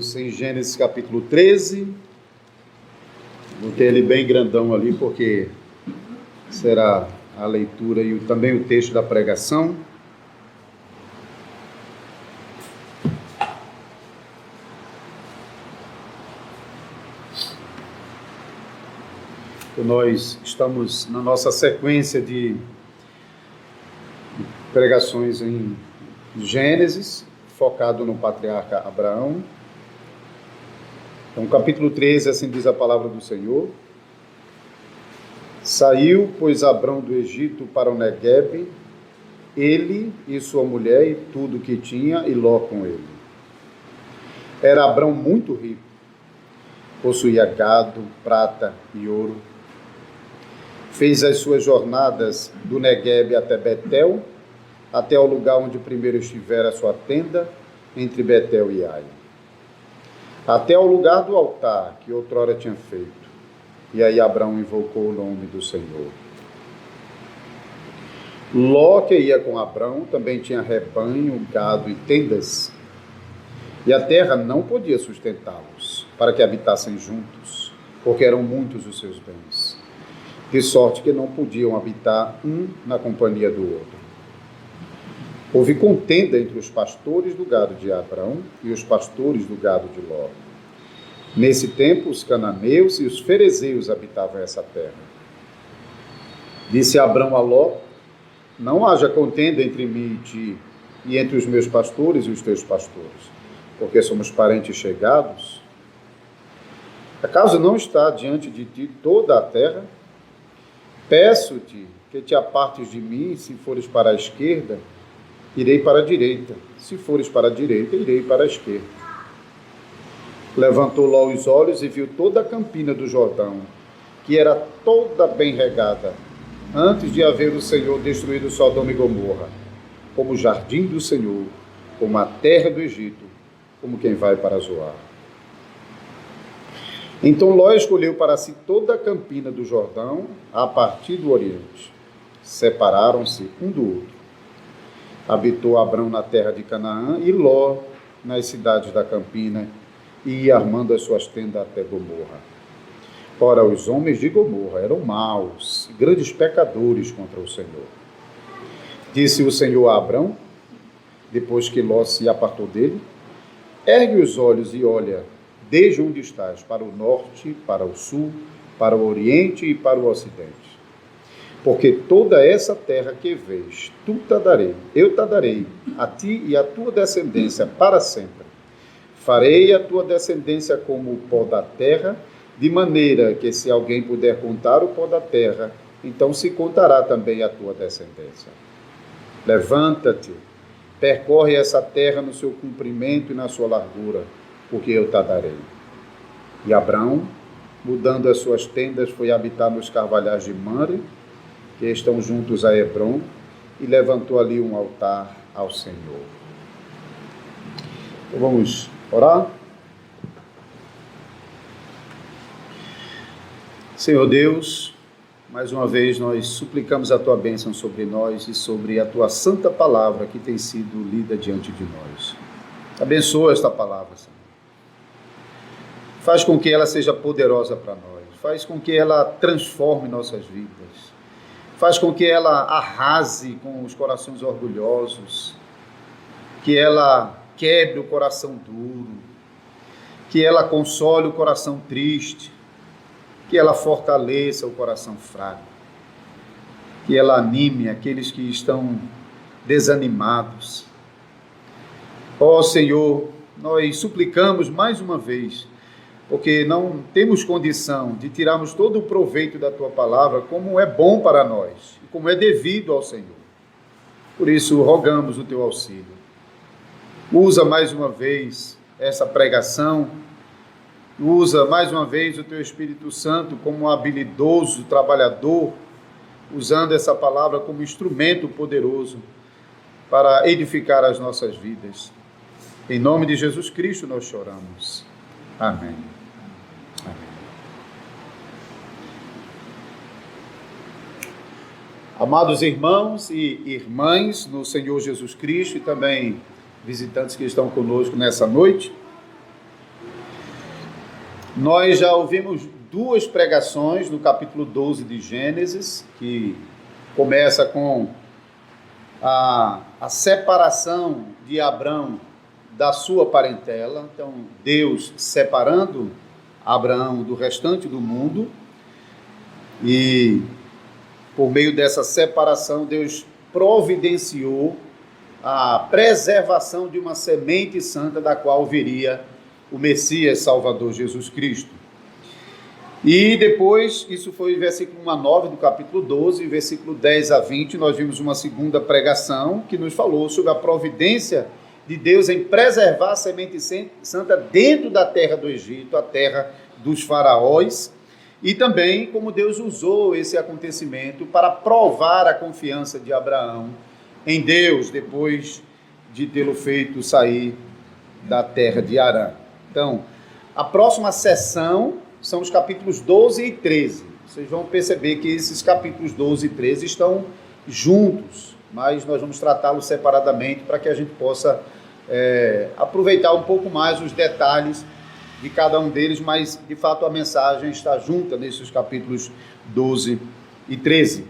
Em Gênesis capítulo 13, botei ele bem grandão ali porque será a leitura e também o texto da pregação. Nós estamos na nossa sequência de pregações em Gênesis, focado no patriarca Abraão. Então, capítulo 13, assim diz a palavra do Senhor. Saiu, pois, Abrão do Egito para o Neguebe, ele e sua mulher e tudo o que tinha, e Ló com ele. Era Abrão muito rico, possuía gado, prata e ouro. Fez as suas jornadas do Neguebe até Betel, até o lugar onde primeiro estivera a sua tenda, entre Betel e Ai, até ao lugar do altar que outrora tinha feito. E aí Abrão invocou o nome do Senhor. Ló, que ia com Abrão, também tinha rebanho, gado e tendas, e a terra não podia sustentá-los, para que habitassem juntos, porque eram muitos os seus bens, de sorte que não podiam habitar um na companhia do outro. Houve contenda entre os pastores do gado de Abrão e os pastores do gado de Ló. Nesse tempo, os cananeus e os ferezeus habitavam essa terra. Disse Abrão a Ló: não haja contenda entre mim e ti, e entre os meus pastores e os teus pastores, porque somos parentes chegados. Acaso não está diante de ti toda a terra? Peço-te que te apartes de mim, se fores para a esquerda, irei para a direita, se fores para a direita, irei para a esquerda. Levantou Ló os olhos e viu toda a campina do Jordão, que era toda bem regada, antes de haver o Senhor destruído Sodoma e Gomorra, como o jardim do Senhor, como a terra do Egito, como quem vai para Zoar. Então Ló escolheu para si toda a campina do Jordão, a partir do oriente. Separaram-se um do outro. Habitou Abrão na terra de Canaã e Ló nas cidades da campina, e ia armando as suas tendas até Gomorra. Ora, os homens de Gomorra eram maus, grandes pecadores contra o Senhor. Disse o Senhor a Abrão, depois que Ló se apartou dele: ergue os olhos e olha, desde onde estás, para o norte, para o sul, para o oriente e para o ocidente. Porque toda essa terra que vês, eu te darei, a ti e a tua descendência para sempre. Farei a tua descendência como o pó da terra, de maneira que se alguém puder contar o pó da terra, então se contará também a tua descendência. Levanta-te, percorre essa terra no seu comprimento e na sua largura, porque eu te darei. E Abrão, mudando as suas tendas, foi habitar nos carvalhais de Mamre, que estão juntos a Hebrom, e levantou ali um altar ao Senhor. Então vamos orar? Senhor Deus, mais uma vez nós suplicamos a Tua bênção sobre nós e sobre a Tua santa palavra que tem sido lida diante de nós. Abençoa esta palavra, Senhor. Faz com que ela seja poderosa para nós. Faz com que ela transforme nossas vidas. Faz com que ela arrase com os corações orgulhosos, que ela quebre o coração duro, que ela console o coração triste, que ela fortaleça o coração fraco, que ela anime aqueles que estão desanimados. Ó Senhor, nós suplicamos mais uma vez, porque não temos condição de tirarmos todo o proveito da Tua palavra, como é bom para nós, e como é devido ao Senhor. Por isso, rogamos o Teu auxílio. Usa mais uma vez essa pregação, usa mais uma vez o Teu Espírito Santo como um habilidoso trabalhador, usando essa palavra como instrumento poderoso para edificar as nossas vidas. Em nome de Jesus Cristo nós choramos. Amém. Amados irmãos e irmãs no Senhor Jesus Cristo e também visitantes que estão conosco nessa noite, Nós já ouvimos duas pregações no capítulo 12 de Gênesis, que começa com a separação de Abrão da sua parentela. Então, Deus separando Abraão do restante do mundo, e por meio dessa separação, Deus providenciou a preservação de uma semente santa da qual viria o Messias Salvador Jesus Cristo. E depois, isso foi versículo 1 a 9 do capítulo 12, versículo 10 a 20, nós vimos uma segunda pregação que nos falou sobre a providência de Deus em preservar a semente santa dentro da terra do Egito, a terra dos faraós, e também como Deus usou esse acontecimento para provar a confiança de Abraão em Deus, depois de tê-lo feito sair da terra de Harã. Então, a próxima sessão são os capítulos 12 e 13. Vocês vão perceber que esses capítulos 12 e 13 estão juntos, mas nós vamos tratá-los separadamente para que a gente possa aproveitar um pouco mais os detalhes de cada um deles, mas de fato a mensagem está junta nesses capítulos 12 e 13.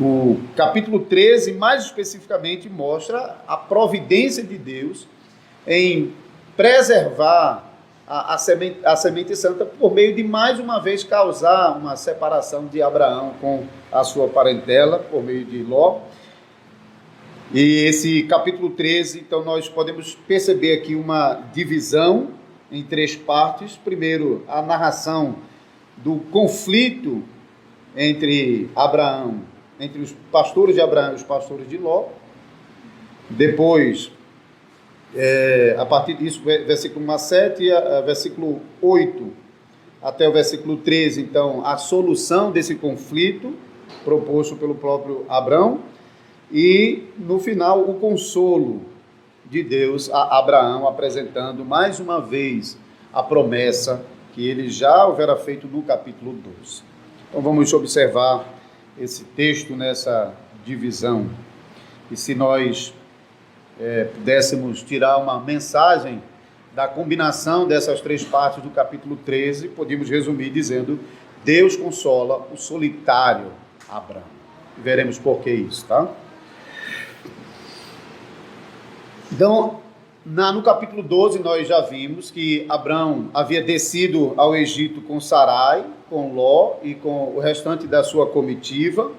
O capítulo 13, mais especificamente, mostra a providência de Deus em preservar a semente santa por meio de, mais uma vez, causar uma separação de Abraão com a sua parentela, por meio de Ló. E esse capítulo 13, então, nós podemos perceber aqui uma divisão em três partes. Primeiro, a narração do conflito entre os pastores de Abraão e os pastores de Ló. Depois, a partir disso, versículo 1 a 7, versículo 8 até o versículo 13, então, a solução desse conflito proposto pelo próprio Abraão, e no final o consolo de Deus a Abraão, apresentando mais uma vez a promessa que ele já houvera feito no capítulo 12. Então vamos observar esse texto nessa divisão, e se nós pudéssemos tirar uma mensagem da combinação dessas três partes do capítulo 13, podíamos resumir dizendo: Deus consola o solitário Abraão. Veremos por que isso, tá? Então, no capítulo 12, nós já vimos que Abraão havia descido ao Egito com Sarai, com Ló e com o restante da sua comitiva,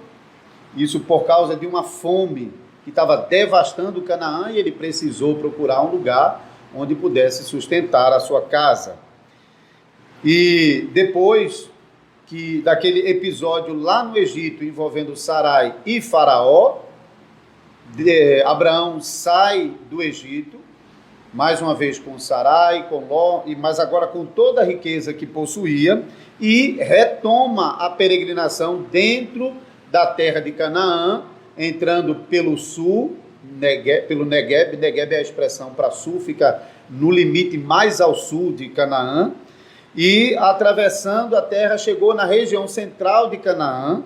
isso por causa de uma fome que estava devastando Canaã, e ele precisou procurar um lugar onde pudesse sustentar a sua casa. E depois daquele episódio lá no Egito envolvendo Sarai e Faraó, Abraão sai do Egito, mais uma vez com Sarai, com Ló, mas agora com toda a riqueza que possuía, e retoma a peregrinação dentro da terra de Canaã, entrando pelo sul, pelo Negueb. Negueb é a expressão para sul, fica no limite mais ao sul de Canaã, e atravessando a terra chegou na região central de Canaã,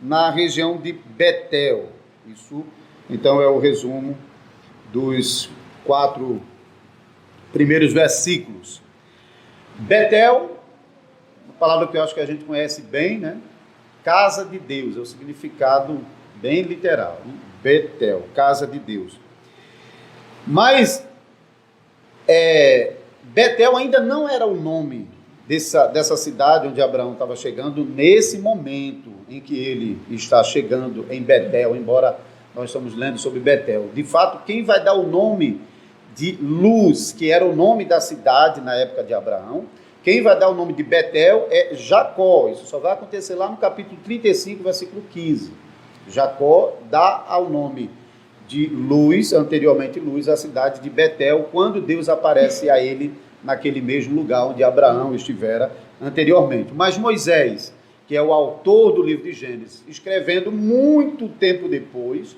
na região de Betel. Isso, então, é o resumo dos 4 primeiros versículos. Betel, uma palavra que eu acho que a gente conhece bem, né? Casa de Deus, é o significado bem literal, né? Betel, casa de Deus. Mas Betel ainda não era o nome dessa cidade onde Abraão estava chegando nesse momento em que ele está chegando em Betel, embora nós estamos lendo sobre Betel. De fato, quem vai dar o nome de Luz, que era o nome da cidade na época de Abraão, quem vai dar o nome de Betel é Jacó. Isso só vai acontecer lá no capítulo 35, versículo 15. Jacó dá ao nome de Luz, anteriormente Luz, a cidade de Betel, quando Deus aparece a ele naquele mesmo lugar onde Abraão estivera anteriormente. Mas Moisés, que é o autor do livro de Gênesis, escrevendo muito tempo depois,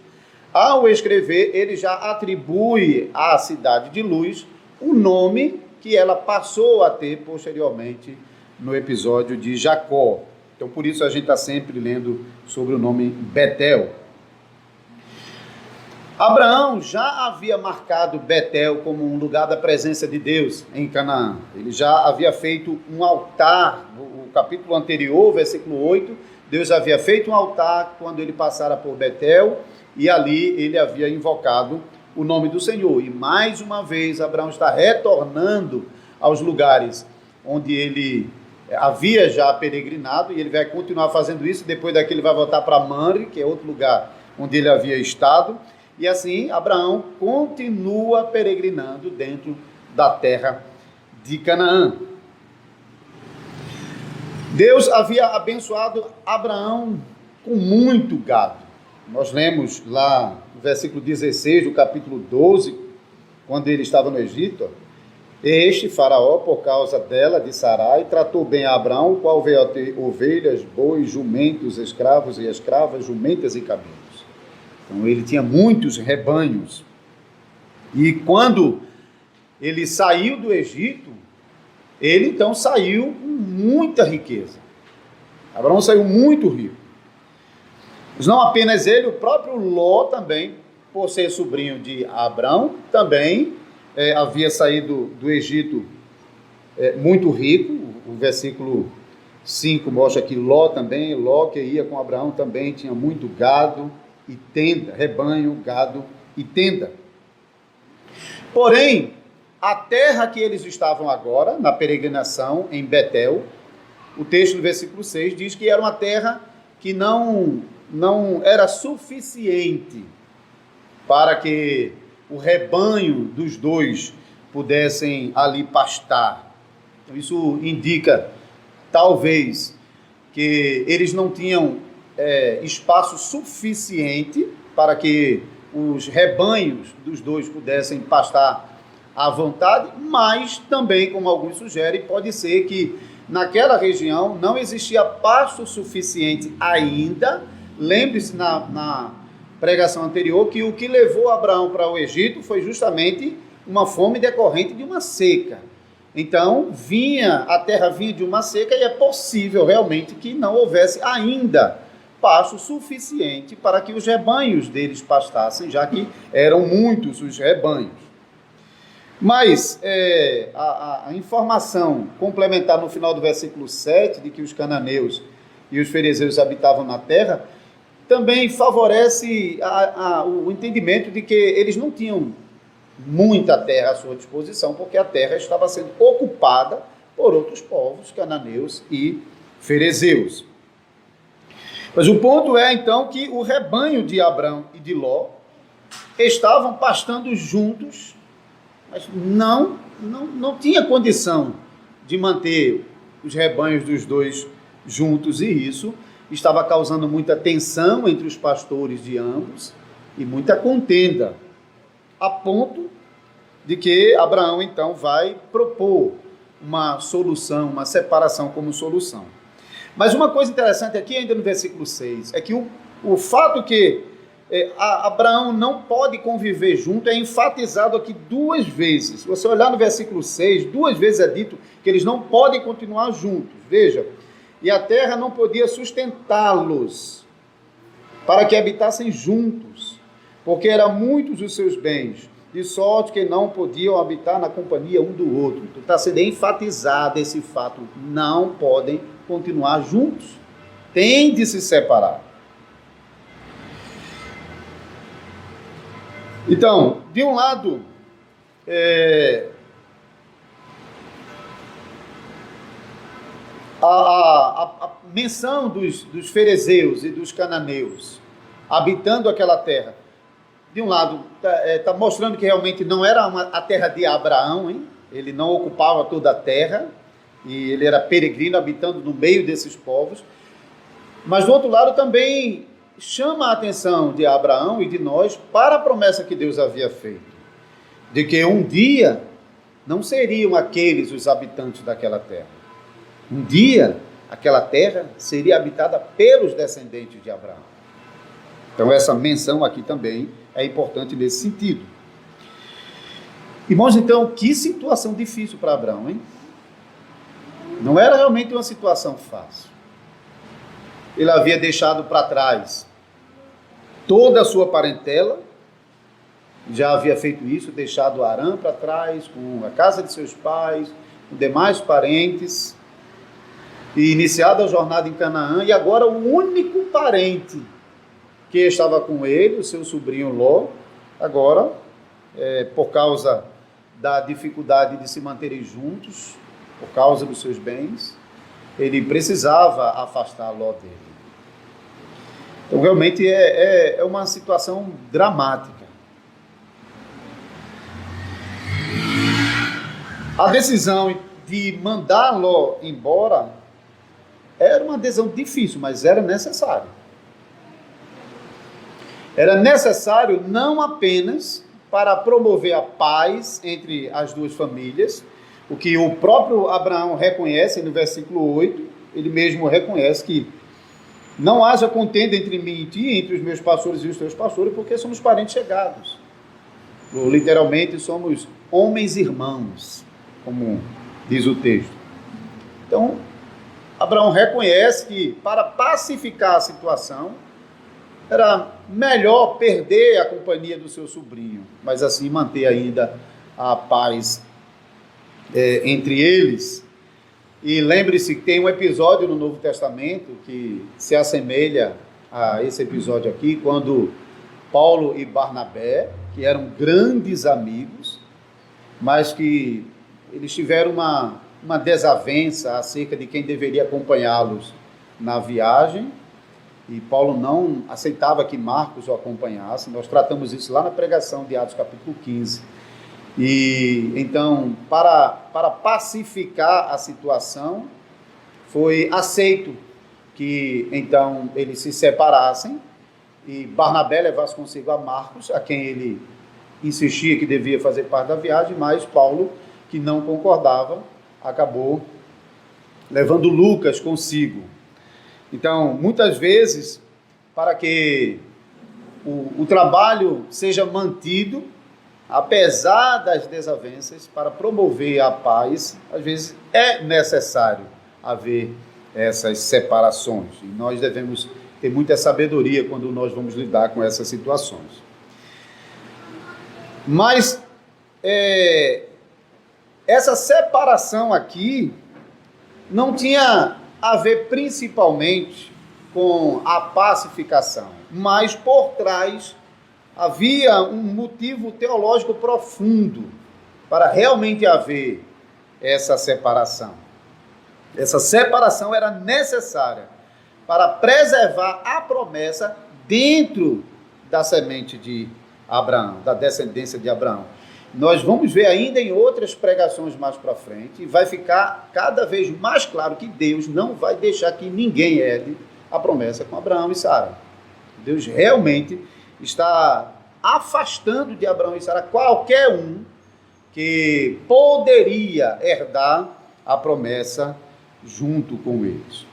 ao escrever, ele já atribui à cidade de Luz o nome que ela passou a ter posteriormente no episódio de Jacó. Então, por isso a gente está sempre lendo sobre o nome Betel. Abraão já havia marcado Betel como um lugar da presença de Deus em Canaã. Ele já havia feito um altar. O capítulo anterior, versículo 8, Deus havia feito um altar quando ele passara por Betel, e ali ele havia invocado o nome do Senhor. E mais uma vez Abraão está retornando aos lugares onde ele havia já peregrinado, e ele vai continuar fazendo isso. Depois daqui ele vai voltar para Manre, que é outro lugar onde ele havia estado. E assim, Abraão continua peregrinando dentro da terra de Canaã. Deus havia abençoado Abraão com muito gado. Nós lemos lá no versículo 16 do capítulo 12, quando ele estava no Egito: este faraó, por causa dela, de Sarai, tratou bem a Abraão, o qual veio a ter ovelhas, bois, jumentos, escravos e escravas, jumentas e camelos. Então ele tinha muitos rebanhos. E quando ele saiu do Egito, ele então saiu com muita riqueza. Abraão saiu muito rico. Mas não apenas ele, o próprio Ló também, por ser sobrinho de Abraão, também havia saído do Egito muito rico. O versículo 5 mostra que Ló que ia com Abraão também tinha muito gado e tenda, rebanho, gado e tenda. Porém, a terra que eles estavam agora, na peregrinação em Betel, o texto do versículo 6 diz que era uma terra que não era suficiente para que o rebanho dos dois pudessem ali pastar. Então, isso indica, talvez, que eles não tinham espaço suficiente para que os rebanhos dos dois pudessem pastar à vontade, mas também, como alguns sugerem, pode ser que naquela região não existia pasto suficiente ainda. Lembre-se na pregação anterior que o que levou Abraão para o Egito foi justamente uma fome decorrente de uma seca. Então, a terra vinha de uma seca, e é possível realmente que não houvesse ainda pasto suficiente para que os rebanhos deles pastassem, já que eram muitos os rebanhos. Mas a informação complementar no final do versículo 7, de que os cananeus e os ferezeus habitavam na terra, também favorece o entendimento de que eles não tinham muita terra à sua disposição, porque a terra estava sendo ocupada por outros povos, cananeus e ferezeus. Mas o ponto é, então, que o rebanho de Abraão e de Ló estavam pastando juntos, mas não tinha condição de manter os rebanhos dos dois juntos, e isso estava causando muita tensão entre os pastores de ambos e muita contenda, a ponto de que Abraão, então, vai propor uma solução, uma separação como solução. Mas uma coisa interessante aqui, ainda no versículo 6, é que o fato que Abraão não pode conviver junto é enfatizado aqui duas vezes. Se você olhar no versículo 6, duas vezes é dito que eles não podem continuar juntos. Veja, e a terra não podia sustentá-los para que habitassem juntos, porque eram muitos os seus bens, de sorte que não podiam habitar na companhia um do outro. Então está sendo enfatizado esse fato: não podem continuar juntos, têm de se separar. Então, de um lado, a menção dos ferezeus e dos cananeus habitando aquela terra, de um lado, está mostrando que realmente não era a terra de Abraão, hein? Ele não ocupava toda a terra, e ele era peregrino habitando no meio desses povos. Mas do outro lado também chama a atenção de Abraão e de nós para a promessa que Deus havia feito, de que um dia não seriam aqueles os habitantes daquela terra. Um dia aquela terra seria habitada pelos descendentes de Abraão. Então essa menção aqui também é importante nesse sentido. Irmãos, então, que situação difícil para Abraão, hein? Não era realmente uma situação fácil. Ele havia deixado para trás toda a sua parentela, já havia feito isso, deixado Harã para trás, com a casa de seus pais, com demais parentes, e iniciado a jornada em Canaã, e agora o único parente que estava com ele, o seu sobrinho Ló, agora, por causa da dificuldade de se manterem juntos, por causa dos seus bens, ele precisava afastar Ló dele. Então, realmente é uma situação dramática. A decisão de mandar Ló embora era uma decisão difícil, mas era necessário. Era necessário não apenas para promover a paz entre as duas famílias, o que o próprio Abraão reconhece no versículo 8, ele mesmo reconhece que não haja contenda entre mim e ti, entre os meus pastores e os teus pastores, porque somos parentes chegados. Literalmente somos homens irmãos, como diz o texto. Então, Abraão reconhece que para pacificar a situação, era melhor perder a companhia do seu sobrinho, mas assim manter ainda a paz entre eles. E lembre-se que tem um episódio no Novo Testamento que se assemelha a esse episódio aqui, quando Paulo e Barnabé, que eram grandes amigos, mas que eles tiveram uma desavença acerca de quem deveria acompanhá-los na viagem, e Paulo não aceitava que Marcos o acompanhasse. Nós tratamos isso lá na pregação de Atos capítulo 15. E então, para pacificar a situação, foi aceito que então eles se separassem e Barnabé levasse consigo a Marcos, a quem ele insistia que devia fazer parte da viagem, mas Paulo, que não concordava, acabou levando Lucas consigo. Então, muitas vezes, para que o trabalho seja mantido, apesar das desavenças, para promover a paz, às vezes é necessário haver essas separações. E nós devemos ter muita sabedoria quando nós vamos lidar com essas situações. Mas essa separação aqui não tinha a ver principalmente com a pacificação, mas por trás havia um motivo teológico profundo para realmente haver essa separação. Essa separação era necessária para preservar a promessa dentro da semente de Abraão, da descendência de Abraão. Nós vamos ver ainda em outras pregações mais para frente, e vai ficar cada vez mais claro que Deus não vai deixar que ninguém herde a promessa com Abraão e Sara. Deus realmente está afastando de Abraão e Sara qualquer um que poderia herdar a promessa junto com eles.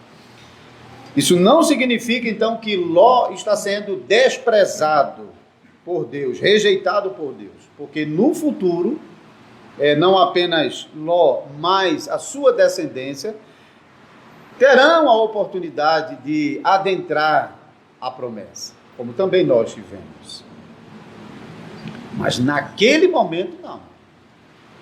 Isso não significa, então, que Ló está sendo desprezado por Deus, rejeitado por Deus, porque no futuro, não apenas Ló, mas a sua descendência terão a oportunidade de adentrar a promessa, como também nós tivemos. Mas naquele momento, não.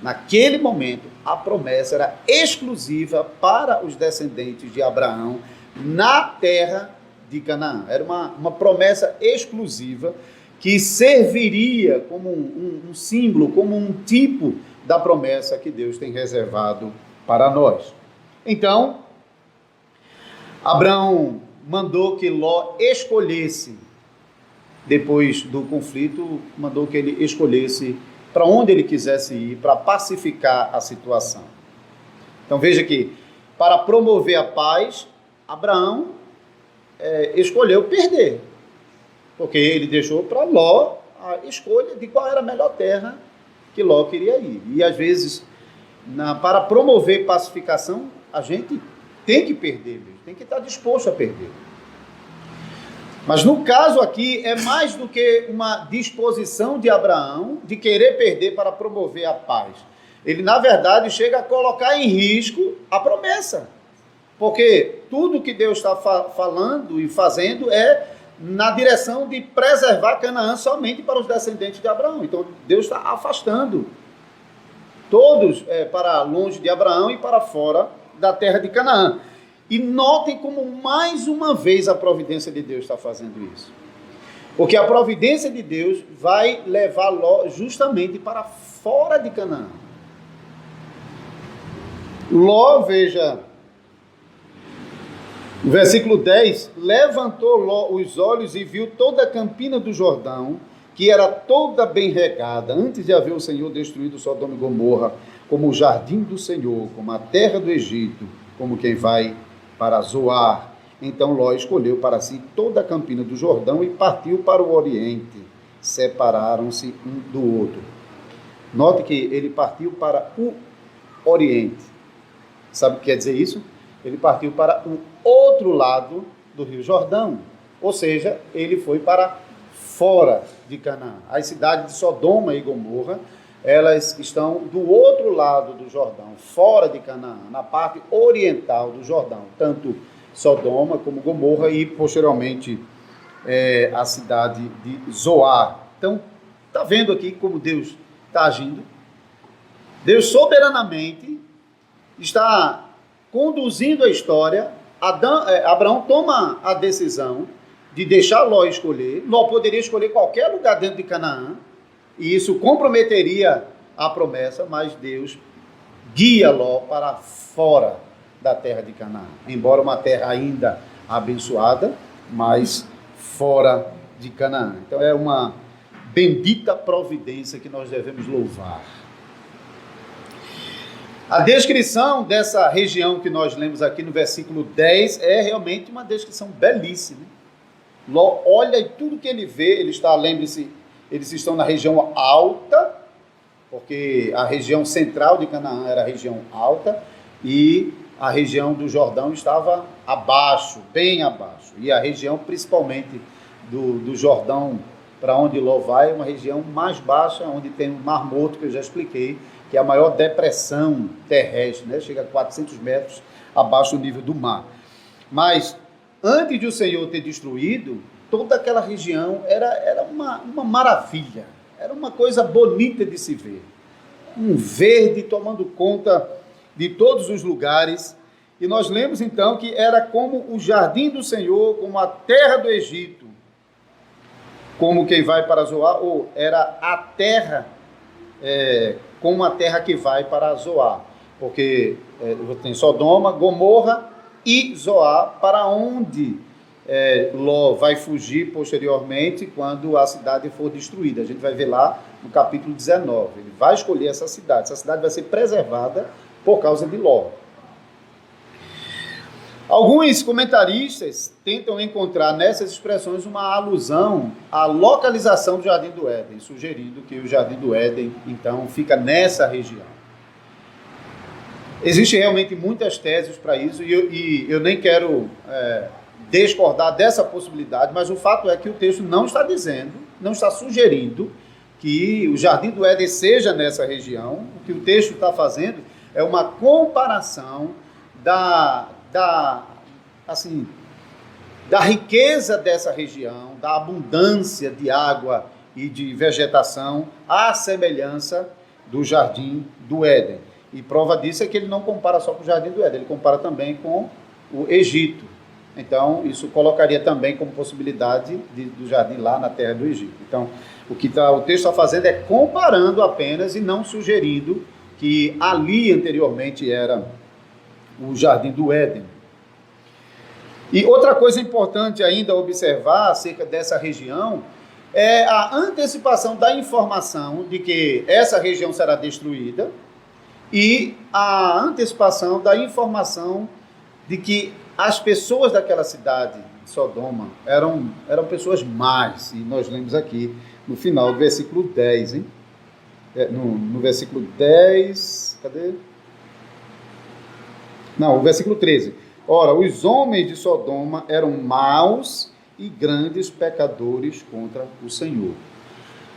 Naquele momento, a promessa era exclusiva para os descendentes de Abraão na terra de Canaã. Era uma promessa exclusiva que serviria como um símbolo, como um tipo da promessa que Deus tem reservado para nós. Então, Abraão mandou que Ló escolhesse, depois do conflito, mandou que ele escolhesse para onde ele quisesse ir, para pacificar a situação. Então veja que, para promover a paz, Abraão escolheu perder, porque ele deixou para Ló a escolha de qual era a melhor terra que Ló queria ir. E às vezes, para promover pacificação, a gente tem que perder mesmo, tem que estar disposto a perder. Mas no caso aqui, é mais do que uma disposição de Abraão de querer perder para promover a paz. Ele, na verdade, chega a colocar em risco a promessa. Porque tudo que Deus está falando e fazendo é na direção de preservar Canaã somente para os descendentes de Abraão. Então Deus está afastando todos para longe de Abraão e para fora da terra de Canaã. E notem como mais uma vez a providência de Deus está fazendo isso. Porque a providência de Deus vai levar Ló justamente para fora de Canaã. Ló, veja, no versículo 10, levantou Ló os olhos e viu toda a campina do Jordão, que era toda bem regada, antes de haver o Senhor destruído Sodoma e Gomorra, como o jardim do Senhor, como a terra do Egito, como quem vai para Zoar. Então Ló escolheu para si toda a campina do Jordão e partiu para o oriente. Separaram-se um do outro. Note que ele partiu para o oriente. Sabe o que quer dizer isso? Ele partiu para o outro lado do Rio Jordão. Ou seja, ele foi para fora de Canaã. As cidades de Sodoma e Gomorra, elas estão do outro lado do Jordão, fora de Canaã, na parte oriental do Jordão. Tanto Sodoma como Gomorra e, posteriormente, a cidade de Zoar. Então, está vendo aqui como Deus está agindo? Deus soberanamente está conduzindo a história. Abraão toma a decisão de deixar Ló escolher. Ló poderia escolher qualquer lugar dentro de Canaã, e isso comprometeria a promessa, mas Deus guia Ló para fora da terra de Canaã, embora uma terra ainda abençoada, mas fora de Canaã. Então é uma bendita providência que nós devemos louvar. A descrição dessa região que nós lemos aqui no versículo 10 é realmente uma descrição belíssima. Ló olha e tudo que ele vê, lembre-se, eles estão na região alta, porque a região central de Canaã era a região alta, e a região do Jordão estava abaixo, bem abaixo. E a região, principalmente do Jordão, para onde Ló vai, é uma região mais baixa, onde tem o Mar Morto, que eu já expliquei, que é a maior depressão terrestre, né? Chega a 400 metros abaixo do nível do mar. Mas, antes de o Senhor ter destruído, toda aquela região era uma maravilha, era uma coisa bonita de se ver. Um verde tomando conta de todos os lugares, e nós lemos então que era como o jardim do Senhor, como a terra do Egito, como quem vai para Zoar, ou era a terra, como a terra que vai para Zoar, porque tem Sodoma, Gomorra e Zoar, para onde Ló vai fugir posteriormente, quando a cidade for destruída. A gente vai ver lá no capítulo 19, ele vai escolher essa cidade vai ser preservada por causa de Ló. Alguns comentaristas tentam encontrar nessas expressões uma alusão à localização do Jardim do Éden, sugerindo que o Jardim do Éden, então, fica nessa região. Existem realmente muitas teses para isso, e eu nem quero discordar dessa possibilidade, mas o fato é que o texto não está dizendo, não está sugerindo que o Jardim do Éden seja nessa região. O que o texto está fazendo é uma comparação da riqueza dessa região, da abundância de água e de vegetação, à semelhança do Jardim do Éden. E prova disso é que ele não compara só com o Jardim do Éden, ele compara também com o Egito. Então, isso colocaria também como possibilidade do jardim lá na terra do Egito. Então, o que o texto está fazendo é comparando apenas e não sugerindo que ali anteriormente era o Jardim do Éden. E outra coisa importante ainda a observar acerca dessa região é a antecipação da informação de que essa região será destruída e a antecipação da informação de que as pessoas daquela cidade de Sodoma eram pessoas más, e nós lemos aqui no final do versículo 10, hein? No versículo 10, cadê? Não, o versículo 13. Ora, os homens de Sodoma eram maus e grandes pecadores contra o Senhor.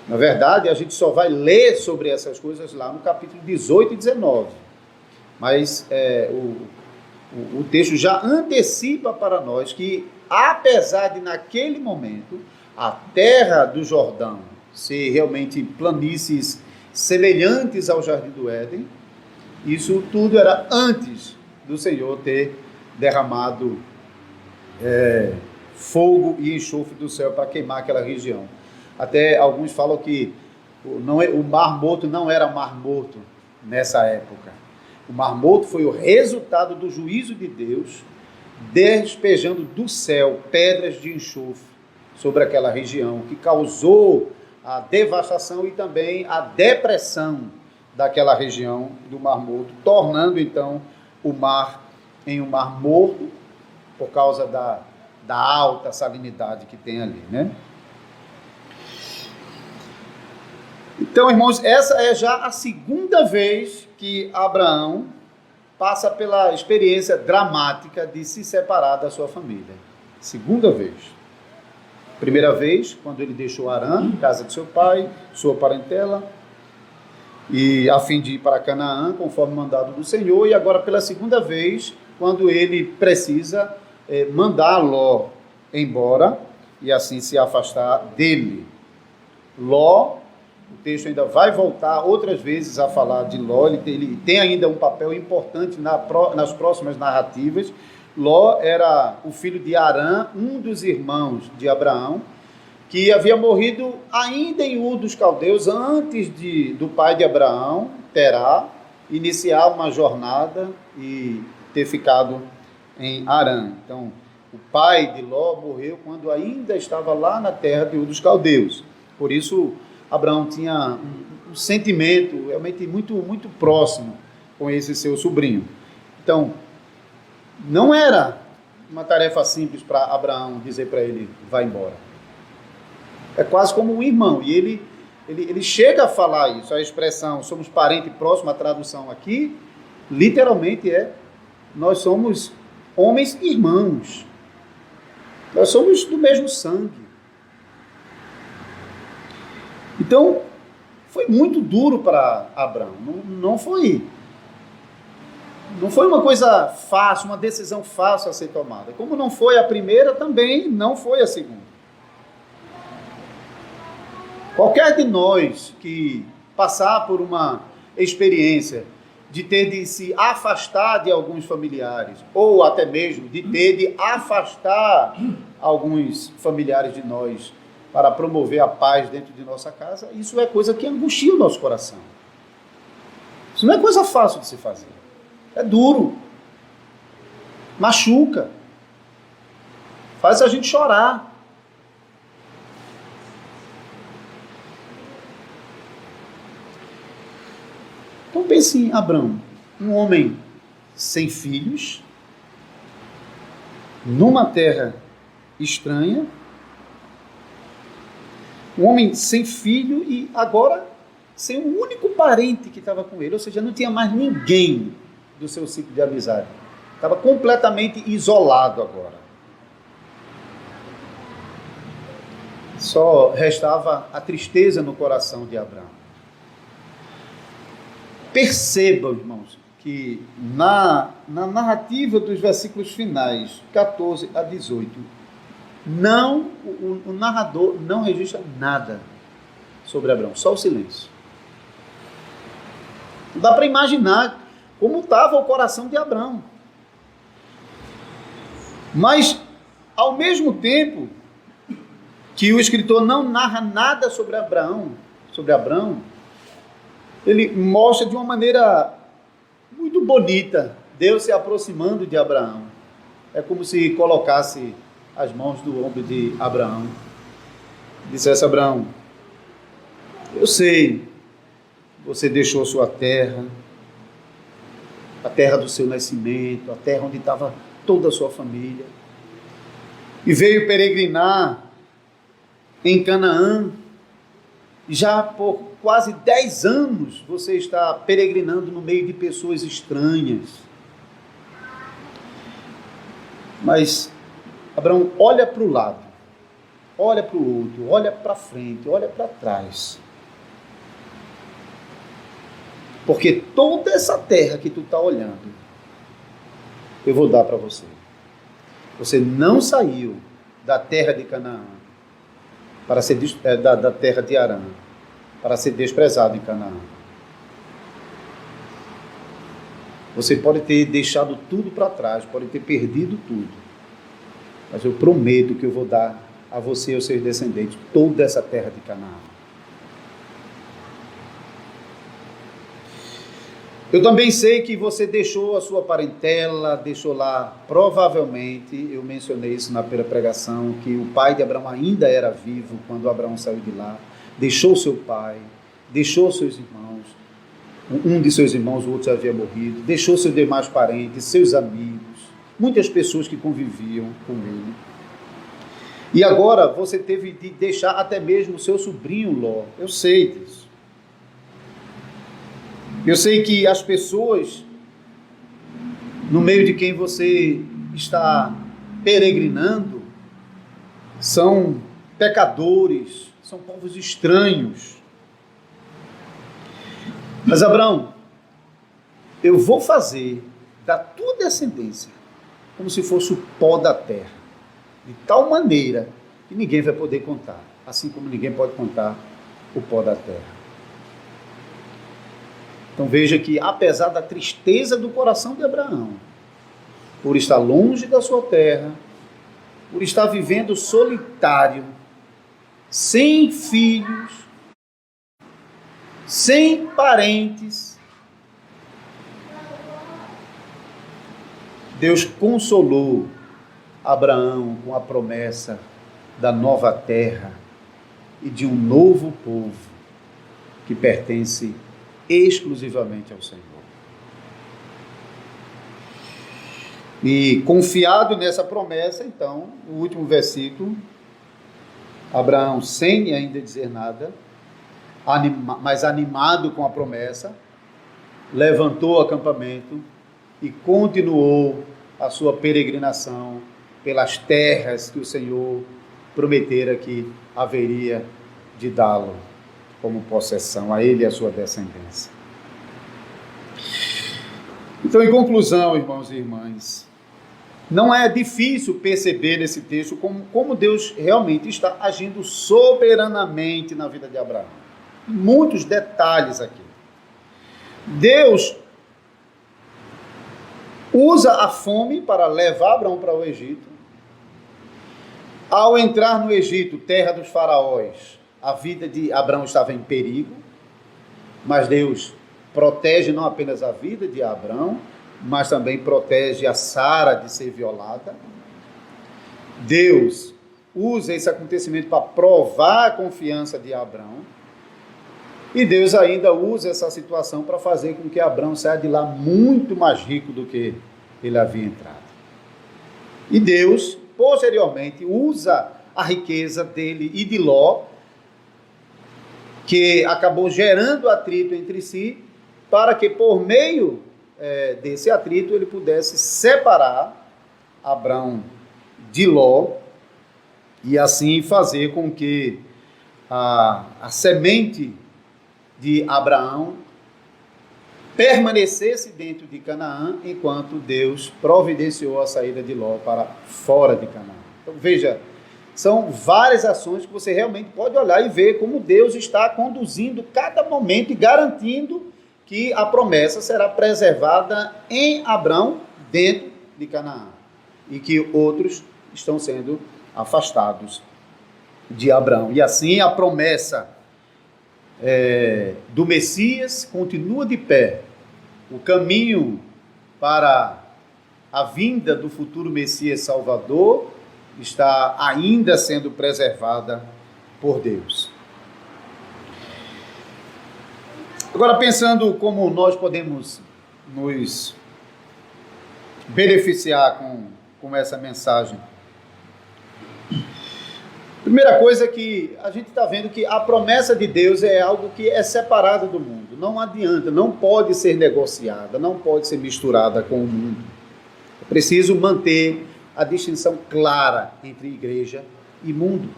Na verdade, a gente só vai ler sobre essas coisas lá no capítulo 18 e 19. Mas o texto já antecipa para nós que apesar de naquele momento a terra do Jordão ser realmente planícies semelhantes ao Jardim do Éden, isso tudo era antes do Senhor ter derramado fogo e enxofre do céu para queimar aquela região. Até alguns falam que o Mar Morto não era Mar Morto nessa época. O Mar Morto foi o resultado do juízo de Deus, despejando do céu pedras de enxofre sobre aquela região, que causou a devastação e também a depressão daquela região do Mar Morto, tornando então o mar em um mar morto, por causa da alta salinidade que tem ali, né? Então, irmãos, essa é já a segunda vez que Abraão passa pela experiência dramática de se separar da sua família. Segunda vez. Primeira vez, quando ele deixou Harã, casa de seu pai, sua parentela, e a fim de ir para Canaã, conforme o mandado do Senhor, e agora pela segunda vez, quando ele precisa mandar Ló embora e assim se afastar dele. Ló, o texto ainda vai voltar outras vezes a falar de Ló, ele tem ainda um papel importante nas próximas narrativas. Ló era o filho de Harã, um dos irmãos de Abraão, que havia morrido ainda em Ur dos Caldeus, antes do pai de Abraão, Terá, iniciar uma jornada e ter ficado em Harã. Então, o pai de Ló morreu quando ainda estava lá na terra de Ur dos Caldeus. Por isso, Abraão tinha um sentimento realmente muito, muito próximo com esse seu sobrinho. Então, não era uma tarefa simples para Abraão dizer para ele, vai embora. É quase como um irmão, e ele chega a falar isso, a expressão somos parente próximo, a tradução aqui, literalmente nós somos homens irmãos, nós somos do mesmo sangue. Então, foi muito duro para Abraão, não foi uma coisa fácil, uma decisão fácil a ser tomada. Como não foi a primeira, também não foi a segunda. Qualquer de nós que passar por uma experiência de ter de se afastar de alguns familiares, ou até mesmo de ter de afastar alguns familiares de nós para promover a paz dentro de nossa casa, isso é coisa que angustia o nosso coração. Isso não é coisa fácil de se fazer. É duro, machuca, faz a gente chorar. Então pense em Abraão, um homem sem filhos, numa terra estranha, um homem sem filho e agora sem um único parente que estava com ele, ou seja, não tinha mais ninguém do seu ciclo de amizade. Estava completamente isolado agora. Só restava a tristeza no coração de Abraão. Percebam, irmãos, que na narrativa dos versículos finais, 14 a 18, o narrador não registra nada sobre Abraão, só o silêncio. Não dá para imaginar como estava o coração de Abraão. Mas, ao mesmo tempo que o escritor não narra nada sobre Abraão, ele mostra de uma maneira muito bonita Deus se aproximando de Abraão. É como se colocasse as mãos do ombro de Abraão e dissesse: Abraão, eu sei, você deixou sua terra, a terra do seu nascimento, a terra onde estava toda a sua família, e veio peregrinar em Canaã. Já por quase 10 anos você está peregrinando no meio de pessoas estranhas. Mas Abraão olha para o lado, olha para o outro, olha para frente, olha para trás. Porque toda essa terra que tu está olhando, eu vou dar para você. Você não saiu da terra de Canaã, para ser da terra de Harã, para ser desprezado em Canaã. Você pode ter deixado tudo para trás, pode ter perdido tudo, mas eu prometo que eu vou dar a você e aos seus descendentes toda essa terra de Canaã. Eu também sei que você deixou a sua parentela, deixou lá, provavelmente, eu mencionei isso na primeira pregação, que o pai de Abraão ainda era vivo quando Abraão saiu de lá, deixou seu pai, deixou seus irmãos, um de seus irmãos, o outro já havia morrido, deixou seus demais parentes, seus amigos, muitas pessoas que conviviam com ele. E agora você teve de deixar até mesmo o seu sobrinho Ló, eu sei disso. Eu sei que as pessoas, no meio de quem você está peregrinando, são pecadores, são povos estranhos. Mas Abraão, eu vou fazer da tua descendência como se fosse o pó da terra, de tal maneira que ninguém vai poder contar, assim como ninguém pode contar o pó da terra. Então veja que, apesar da tristeza do coração de Abraão, por estar longe da sua terra, por estar vivendo solitário, sem filhos, sem parentes, Deus consolou Abraão com a promessa da nova terra e de um novo povo que pertence exclusivamente ao Senhor. E confiado nessa promessa, então, o último versículo, Abraão, sem ainda dizer nada, mas animado com a promessa, levantou o acampamento e continuou a sua peregrinação pelas terras que o Senhor prometera que haveria de dá-lo como possessão, a ele e a sua descendência. Então, em conclusão, irmãos e irmãs, não é difícil perceber nesse texto como Deus realmente está agindo soberanamente na vida de Abraão. Muitos detalhes aqui. Deus usa a fome para levar Abraão para o Egito. Ao entrar no Egito, terra dos faraós, a vida de Abraão estava em perigo, mas Deus protege não apenas a vida de Abraão, mas também protege a Sara de ser violada. Deus usa esse acontecimento para provar a confiança de Abraão, e Deus ainda usa essa situação para fazer com que Abraão saia de lá muito mais rico do que ele havia entrado. E Deus, posteriormente, usa a riqueza dele e de Ló, que acabou gerando atrito entre si, para que por meio desse atrito ele pudesse separar Abraão de Ló e assim fazer com que a semente de Abraão permanecesse dentro de Canaã, enquanto Deus providenciou a saída de Ló para fora de Canaã. Então veja, são várias ações que você realmente pode olhar e ver como Deus está conduzindo cada momento e garantindo que a promessa será preservada em Abraão dentro de Canaã e que outros estão sendo afastados de Abraão. E assim a promessa do Messias continua de pé. O caminho para a vinda do futuro Messias Salvador está ainda sendo preservada por Deus. Agora, pensando como nós podemos nos beneficiar com essa mensagem. Primeira coisa é que a gente está vendo que a promessa de Deus é algo que é separado do mundo. Não adianta, não pode ser negociada, não pode ser misturada com o mundo. É preciso manter a distinção clara entre igreja e mundo,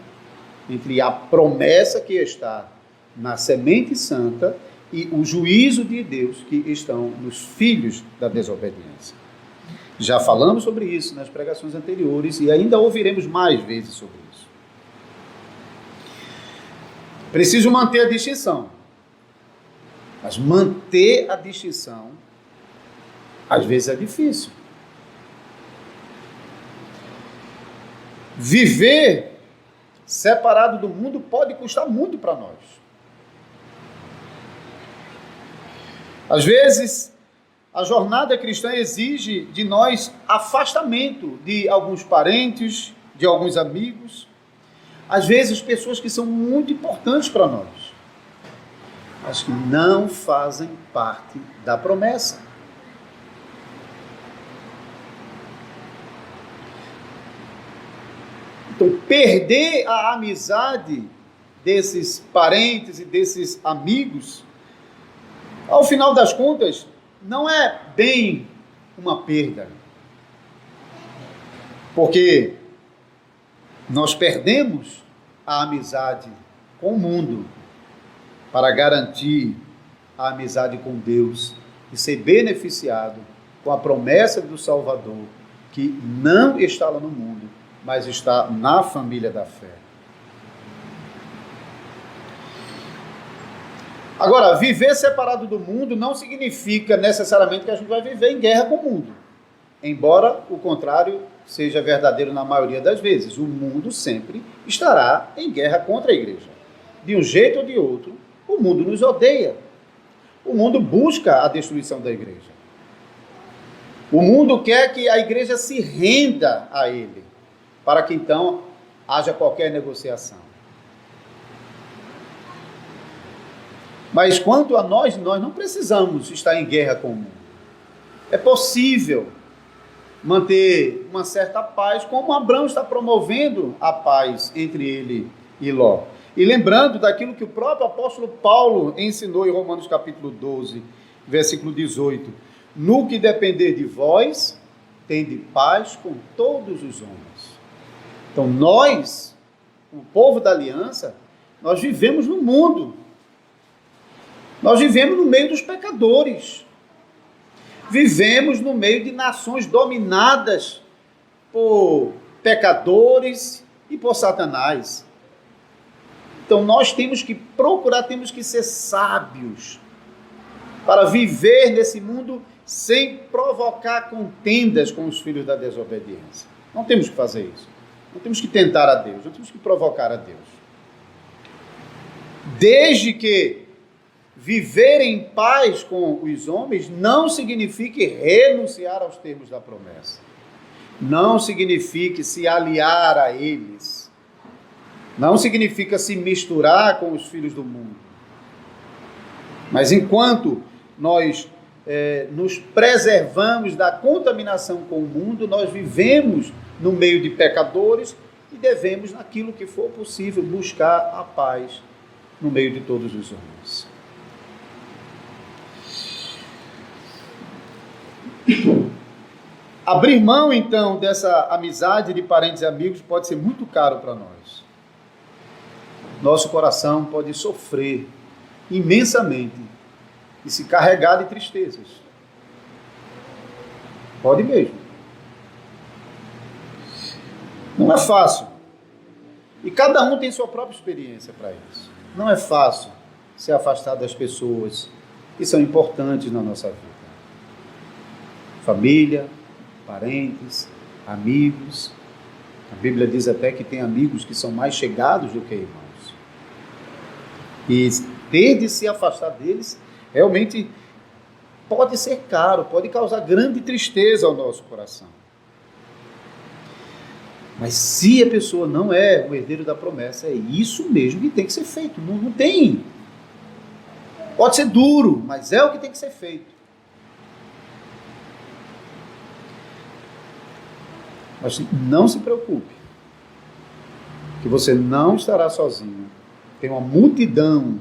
entre a promessa que está na semente santa e o juízo de Deus que estão nos filhos da desobediência. Já falamos sobre isso nas pregações anteriores e ainda ouviremos mais vezes sobre isso. Preciso manter a distinção. Mas manter a distinção, às vezes é difícil. Viver separado do mundo pode custar muito para nós. Às vezes, a jornada cristã exige de nós afastamento de alguns parentes, de alguns amigos, às vezes pessoas que são muito importantes para nós, mas que não fazem parte da promessa. Então, perder a amizade desses parentes e desses amigos, ao final das contas, não é bem uma perda. Porque nós perdemos a amizade com o mundo para garantir a amizade com Deus e ser beneficiado com a promessa do Salvador, que não está lá no mundo, mas está na família da fé. Agora, viver separado do mundo não significa necessariamente que a gente vai viver em guerra com o mundo. Embora o contrário seja verdadeiro na maioria das vezes. O mundo sempre estará em guerra contra a igreja. De um jeito ou de outro, o mundo nos odeia. O mundo busca a destruição da igreja. O mundo quer que a igreja se renda a ele, para que então haja qualquer negociação. Mas quanto a nós não precisamos estar em guerra com o mundo. É possível manter uma certa paz, como Abraão está promovendo a paz entre ele e Ló. E lembrando daquilo que o próprio apóstolo Paulo ensinou em Romanos capítulo 12, versículo 18. No que depender de vós, tende paz com todos os homens. Então nós, o povo da aliança, nós vivemos no mundo. Nós vivemos no meio dos pecadores. Vivemos no meio de nações dominadas por pecadores e por Satanás. Então nós temos que procurar, temos que ser sábios para viver nesse mundo sem provocar contendas com os filhos da desobediência. Não temos que fazer isso. Não temos que tentar a Deus, não temos que provocar a Deus. Desde que viver em paz com os homens não signifique renunciar aos termos da promessa. Não signifique se aliar a eles. Não significa se misturar com os filhos do mundo. Mas enquanto nós nos preservamos da contaminação com o mundo, nós vivemos no meio de pecadores e devemos, naquilo que for possível, buscar a paz no meio de todos os homens. Abrir mão, então, dessa amizade de parentes e amigos pode ser muito caro para nós. Nosso coração pode sofrer imensamente e se carregar de tristezas. Pode mesmo. Não é fácil. E cada um tem sua própria experiência para isso. Não é fácil se afastar das pessoas que são importantes na nossa vida. Família, parentes, amigos. A Bíblia diz até que tem amigos que são mais chegados do que irmãos. E ter de se afastar deles realmente pode ser caro, pode causar grande tristeza ao nosso coração. Mas se a pessoa não é o herdeiro da promessa, é isso mesmo que tem que ser feito. Não tem. Pode ser duro, mas é o que tem que ser feito. Mas não se preocupe, que você não estará sozinho. Tem uma multidão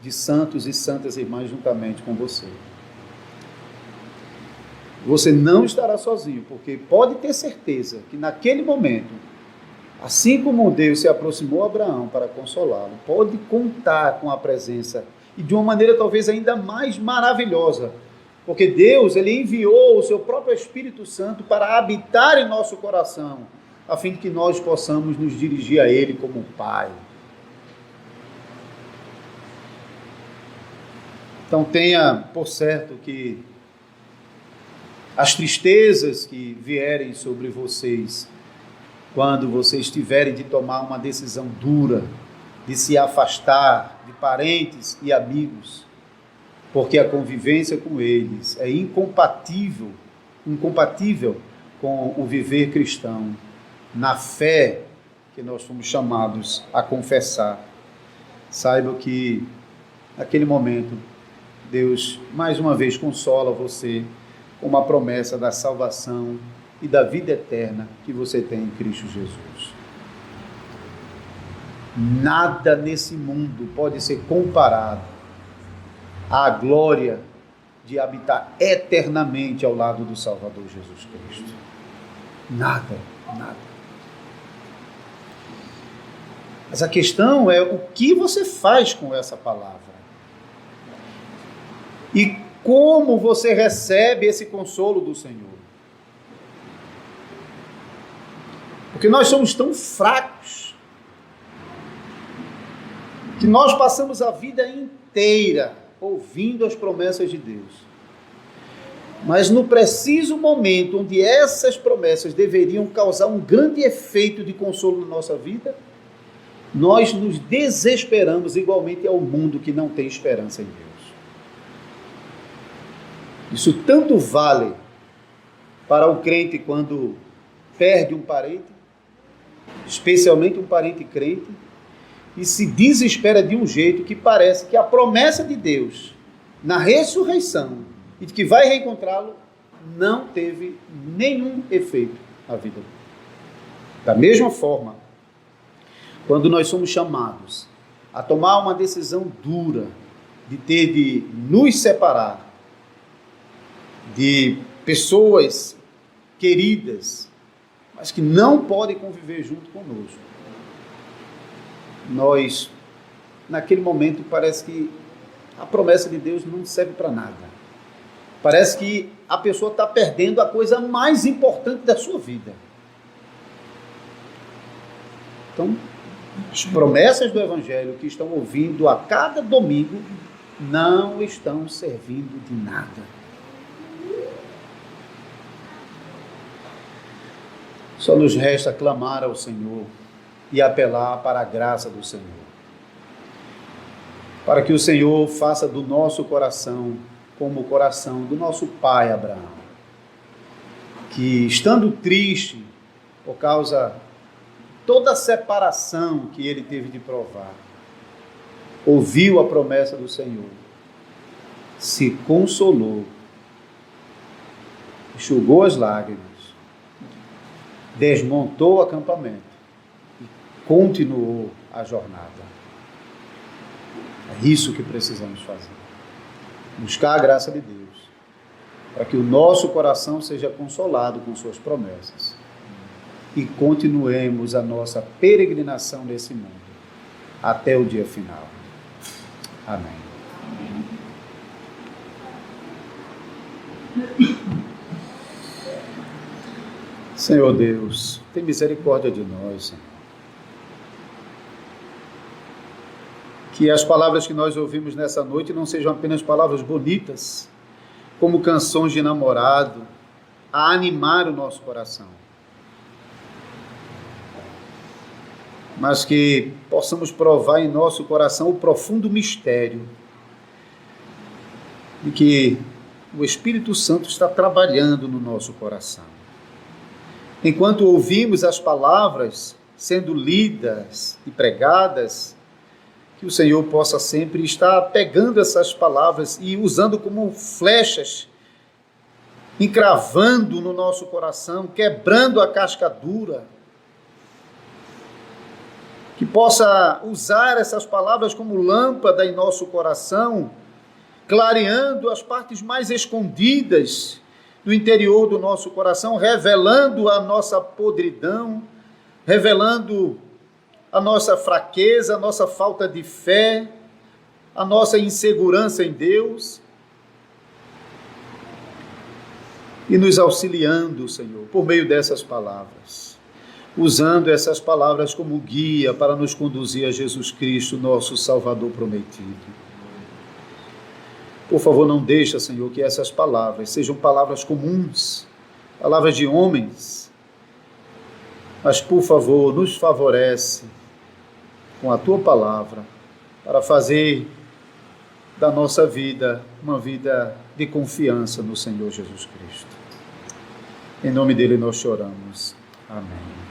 de santos e santas irmãs juntamente com você. Você não estará sozinho, porque pode ter certeza que naquele momento, assim como Deus se aproximou a Abraão para consolá-lo, pode contar com a presença, e de uma maneira talvez ainda mais maravilhosa, Porque Deus, ele enviou o seu próprio Espírito Santo para habitar em nosso coração, a fim de que nós possamos nos dirigir a Ele como Pai. Então tenha por certo que as tristezas que vierem sobre vocês, quando vocês tiverem de tomar uma decisão dura, de se afastar de parentes e amigos, porque a convivência com eles é incompatível com o viver cristão, na fé que nós fomos chamados a confessar. Saiba que, naquele momento, Deus, mais uma vez, consola você com uma promessa da salvação e da vida eterna que você tem em Cristo Jesus. Nada nesse mundo pode ser comparado à glória de habitar eternamente ao lado do Salvador Jesus Cristo. Nada, nada. Mas a questão é o que você faz com essa palavra. E como você recebe esse consolo do Senhor. Porque nós somos tão fracos que nós passamos a vida inteira ouvindo as promessas de Deus. Mas no preciso momento onde essas promessas deveriam causar um grande efeito de consolo na nossa vida, nós nos desesperamos igualmente ao mundo que não tem esperança em Deus. Isso tanto vale para o crente quando perde um parente, especialmente um parente crente, e se desespera de um jeito que parece que a promessa de Deus na ressurreição e de que vai reencontrá-lo não teve nenhum efeito na vida dele. Da mesma forma, quando nós somos chamados a tomar uma decisão dura de ter de nos separar de pessoas queridas, mas que não podem conviver junto conosco, nós, naquele momento, parece que a promessa de Deus não serve para nada. Parece que a pessoa está perdendo a coisa mais importante da sua vida. Então, as promessas do Evangelho que estão ouvindo a cada domingo não estão servindo de nada. Só nos resta clamar ao Senhor e apelar para a graça do Senhor. Para que o Senhor faça do nosso coração como o coração do nosso pai Abraão, que, estando triste por causa de toda a separação que ele teve de provar, ouviu a promessa do Senhor, se consolou, enxugou as lágrimas, desmontou o acampamento e continuou a jornada. É isso que precisamos fazer. Buscar a graça de Deus, para que o nosso coração seja consolado com suas promessas e continuemos a nossa peregrinação nesse mundo até o dia final. Amém. Senhor Deus, tem misericórdia de nós, Senhor. Que as palavras que nós ouvimos nessa noite não sejam apenas palavras bonitas, como canções de namorado, a animar o nosso coração, mas que possamos provar em nosso coração o profundo mistério de que o Espírito Santo está trabalhando no nosso coração. Enquanto ouvimos as palavras sendo lidas e pregadas, que o Senhor possa sempre estar pegando essas palavras e usando como flechas, encravando no nosso coração, quebrando a casca dura. Que possa usar essas palavras como lâmpada em nosso coração, clareando as partes mais escondidas do interior do nosso coração, revelando a nossa podridão, revelando a nossa fraqueza, a nossa falta de fé, a nossa insegurança em Deus. e nos auxiliando, Senhor, por meio dessas palavras, usando essas palavras como guia para nos conduzir a Jesus Cristo, nosso Salvador prometido. Por favor, não deixa, Senhor, que essas palavras sejam palavras comuns, palavras de homens, mas, por favor, nos favorece com a Tua palavra para fazer da nossa vida uma vida de confiança no Senhor Jesus Cristo. Em nome dele nós choramos. Amém.